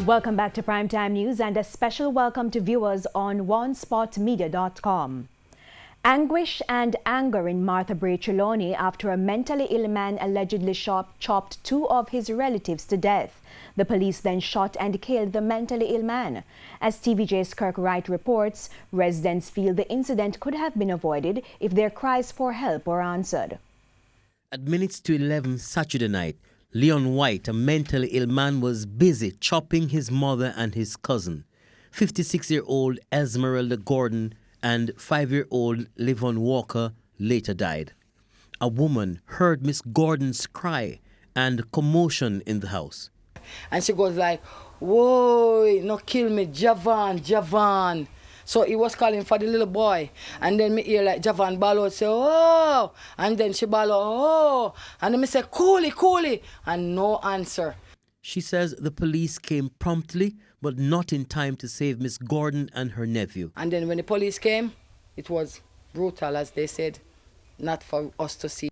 Welcome back to Primetime News and a special welcome to viewers on onespotmedia.com. Anguish and anger in Martha Bray Trelawney after a mentally ill man allegedly chopped two of his relatives to death. The police then shot and killed the mentally ill man. As TVJ's Kirk Wright reports, residents feel the incident could have been avoided if their cries for help were answered. At minutes to 11 Saturday night, Leon White, a mentally ill man, was busy chopping his mother and his cousin. 56-year-old Esmeralda Gordon and 5-year-old Livon Walker later died. A woman heard Miss Gordon's cry and commotion in the house. And she goes like, "Whoa, no kill me, Javan, Javan." So he was calling for the little boy. And then me hear like Javan bawl out, say, "Oh." And then she bawl out, "Oh." And then me say, "Coolie, coolie." And no answer. She says the police came promptly, but not in time to save Miss Gordon and her nephew. And then when the police came, it was brutal, as they said, not for us to see.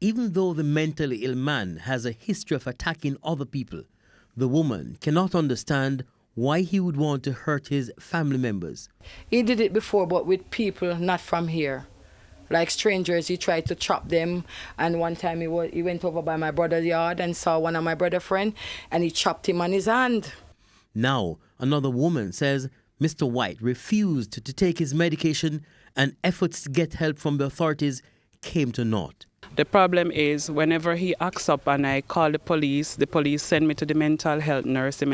Even though the mentally ill man has a history of attacking other people, the woman cannot understand why he would want to hurt his family members. He did it before, but with people not from here. Like strangers, he tried to chop them. And one time he went over by my brother's yard and saw one of my brother's friends, and he chopped him on his hand. Now, another woman says Mr. White refused to take his medication and efforts to get help from the authorities came to naught. The problem is whenever he acts up and I call the police send me to the mental health nurse send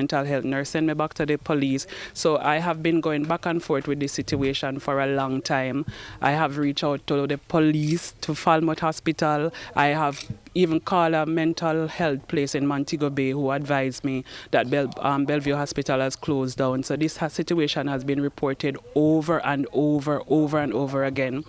me back to the police. So I have been going back and forth with this situation for a long time. I have reached out to the police, to Falmouth Hospital. I have even called a mental health place in Montego Bay who advised me that Bellevue Hospital has closed down. So this situation has been reported over and over again.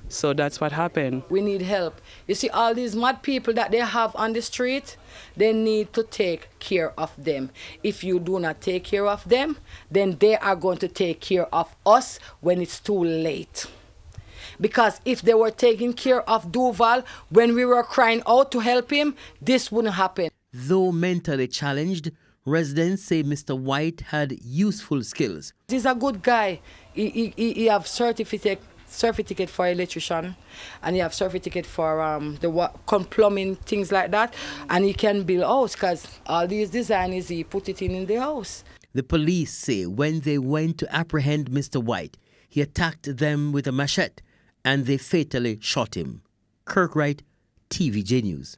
So that's what happened. We need help. You see, all these mad people that they have on the street, they need to take care of them. If you do not take care of them, then they are going to take care of us when it's too late. Because if they were taking care of Duval when we were crying out to help him, this wouldn't happen. Though mentally challenged, residents say Mr. White had useful skills. He's a good guy. He have certificate for electrician, and he have certificate for plumbing, things like that, and he can build house because all these designs he put it in the house. The police say when they went to apprehend Mr. White, he attacked them with a machete and they fatally shot him. Kirk Wright, TVJ News.